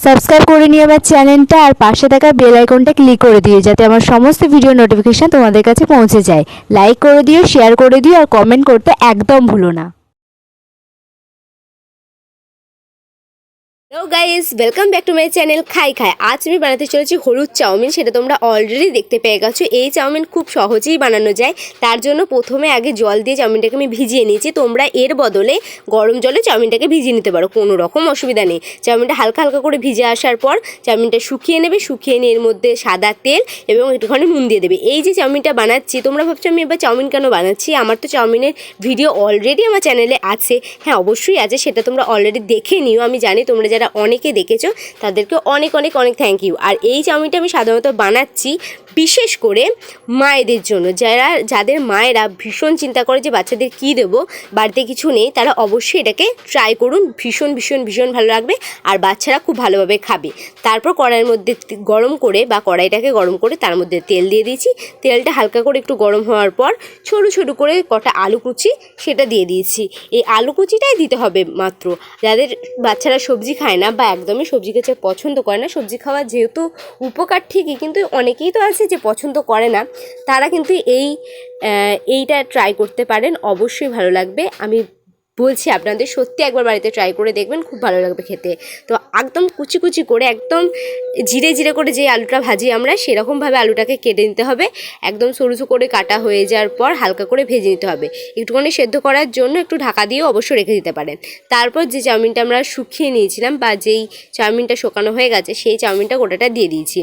Subscribe করে নিও আমার চ্যানেলটা আর পাশে থাকা বেল আইকনটা ক্লিক করে দিও যাতে আমার সমস্ত ভিডিও নোটিফিকেশন তোমাদের কাছে পৌঁছে যায়। লাইক করে দিও, শেয়ার করে দিও আর কমেন্ট করতে একদম ভুলো না। Hello guys, welcome back to my channel খাই খাই। আজ আমি বানাতে চলেছি হলুদ চাউমিন। সেটা তোমরা অলরেডি দেখতে পেয়ে গেছো। এই চাউমিন খুব সহজেই বানানো যায়। তার জন্য প্রথমে আগে জল দিয়ে চাউমিনটাকে আমি ভিজিয়ে নিয়েছি। তোমরা এর বদলে গরম জলে চাউমিনটাকে ভিজিয়ে নিতে পারো, কোনো রকম অসুবিধা নেই। চাউমিনটা হালকা হালকা করে ভিজে আসার পর চাউমিনটা শুকিয়ে নেবে। শুকিয়ে নিয়ে এর মধ্যে সাদা তেল এবং একটুখানি নুন দিয়ে দেবে। এই যে চাউমিনটা বানাচ্ছি, তোমরা ভাবছো আমি এবার চাউমিন কেন বানাচ্ছি। আমার তো চাউমিনের ভিডিও অলরেডি আমার চ্যানেলে আছে। হ্যাঁ, অবশ্যই আছে, সেটা তোমরা অলরেডি দেখে নিও। আমি জানি তোমরা যারা অনেকে দেখেছো তাদেরকে অনেক অনেক অনেক থ্যাংক ইউ। আর এই চাউমিনটা আমি সাধারণত বানাচ্ছি বিশেষ করে মায়েদের জন্য, যাদের মায়েরা ভীষণ চিন্তা করে যে বাচ্চাদের কী দেবো, বাড়িতে কিছু নেই, তারা অবশ্যই এটাকে ট্রাই করুন। ভীষণ ভীষণ ভীষণ ভালো লাগবে আর বাচ্চারা খুব ভালোভাবে খাবে। তারপর কড়াইয়ের মধ্যে কড়াইটাকে গরম করে তার মধ্যে তেল দিয়ে দিয়েছি। তেলটা হালকা করে একটু গরম হওয়ার পর ছোটো ছোটো করে কটা আলু কুচি সেটা দিয়ে দিয়েছি। এই আলু কুচিটাই দিতে হবে মাত্র। যাদের বাচ্চারা সবজি খায় না বা একদমই সবজি খেতে পছন্দ করে না, সবজি খাওয়া যেহেতু উপকার ঠিকই, কিন্তু অনেকেই তো আছে যে পছন্দ করে না, তারা কিন্তু এইটা ট্রাই করতে পারেন। অবশ্যই ভালো লাগবে। আমি বলছি আপনাদের সত্যি একবার বাড়িতে ট্রাই করে দেখবেন, খুব ভালো লাগবে খেতে। তো একদম কুচি কুচি করে, একদম জিরে জিরে করে যে আলুটা ভাজি আমরা, সেরকমভাবে আলুটাকে কেটে নিতে হবে। একদম সরু করে কাটা হয়ে যাওয়ার পর হালকা করে ভেজে নিতে হবে। একটুখানি সেদ্ধ করার জন্য একটু ঢাকা দিয়েও অবশ্য রেখে দিতে পারেন। তারপর যে চাউমিনটা আমরা শুকিয়ে নিয়েছিলাম বা যেই চাউমিনটা শুকানো হয়ে গেছে, সেই চাউমিনটা গোটাটা দিয়ে দিয়েছি।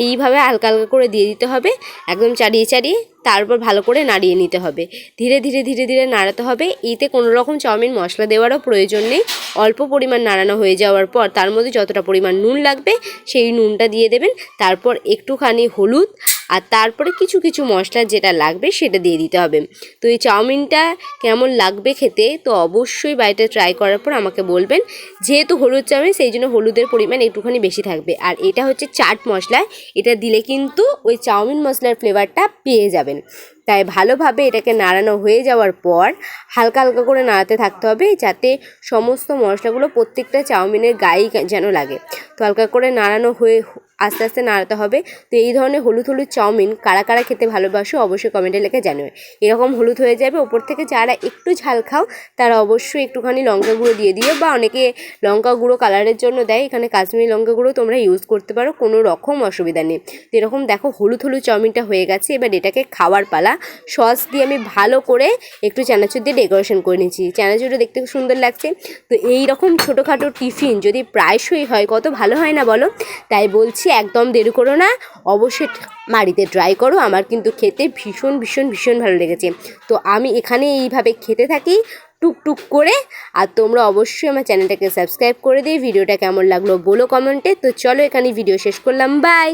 এইভাবে হালকা হালকা করে দিয়ে দিতে হবে, একদম চাড়িয়ে চাড়িয়ে। তারপর ভালো করে নাড়িয়ে নিতে হবে, ধীরে ধীরে ধীরে ধীরে নাড়াতে হবে। এতে কোনো রকম চাউমিন মশলা দেওয়ারও প্রয়োজন নেই। অল্প পরিমাণ নাড়ানো হয়ে যাওয়ার পর তার মধ্যে যতটা পরিমাণ নুন লাগবে সেই নুনটা দিয়ে দেবেন। তারপর একটুখানি হলুদ আর তারপরে কিছু কিছু মশলা যেটা লাগবে সেটা দিয়ে দিতে হবে। তো এই চাউমিনটা কেমন লাগবে খেতে, তো অবশ্যই বাড়িতে ট্রাই করার পর আমাকে বলবেন। যেহেতু হলুদ চাউমিন, সেই জন্য হলুদের পরিমাণ একটুখানি বেশি থাকবে। আর এটা হচ্ছে চাট মশলা, এটা দিলে কিন্তু ওই চাউমিন মশলার ফ্লেভারটা পেয়ে যাবেন। তাই ভালোভাবে এটাকে নাড়ানো হয়ে যাওয়ার পর হালকা হালকা করে নাড়াতে থাকতে হবে, যাতে সমস্ত মশলাগুলো প্রত্যেকটা চাউমিনের গায়েই যেন লাগে। তো হালকা করে নাড়ানো হয়ে আস্তে আস্তে নাড়াতে হবে। তো এই ধরনের হলুদ হলুদ চাউমিন কারা কারা খেতে ভালোবাসো অবশ্যই কমেন্টে লিখে জানাবে। এরকম হলুদ হয়ে যাবে। ওপর থেকে যারা একটু ঝাল খাও তারা অবশ্যই একটুখানি লঙ্কা গুঁড়ো দিয়ে দিও, বা অনেকে লঙ্কা গুঁড়ো কালারের জন্য দেয়। এখানে কাশ্মীরি লঙ্কা গুঁড়ো তোমরা ইউজ করতে পারো, কোনো রকম অসুবিধা নেই। তো এরকম দেখো হলুদ হলুদ চাউমিনটা হয়ে গেছে। এবার এটাকে খাওয়ার পালা। সস দিয়ে আমি ভালো করে একটু চানাচুর দিয়ে ডেকোরেশন করে নিয়েছি। চানাচুরটা দেখতে খুব সুন্দর লাগছে। তো এই রকম ছোটোখাটো টিফিন যদি প্রায়শই হয়, কত ভালো হয় না বলো। তাই বলছি একদম দেরি করো না, অবশ্যই বাড়িতে ট্রাই করো। আমার কিন্তু খেতে ভীষণ ভীষণ ভীষণ ভালো লেগেছে। তো আমি এখানে এইভাবে খেতে থাকি টুকটুক করে। আর তোমরা অবশ্যই আমার চ্যানেলটাকে সাবস্ক্রাইব করে দিই। ভিডিওটা কেমন লাগলো বলো কমেন্টে। তো চলো এখানে ভিডিও শেষ করলাম, বাই।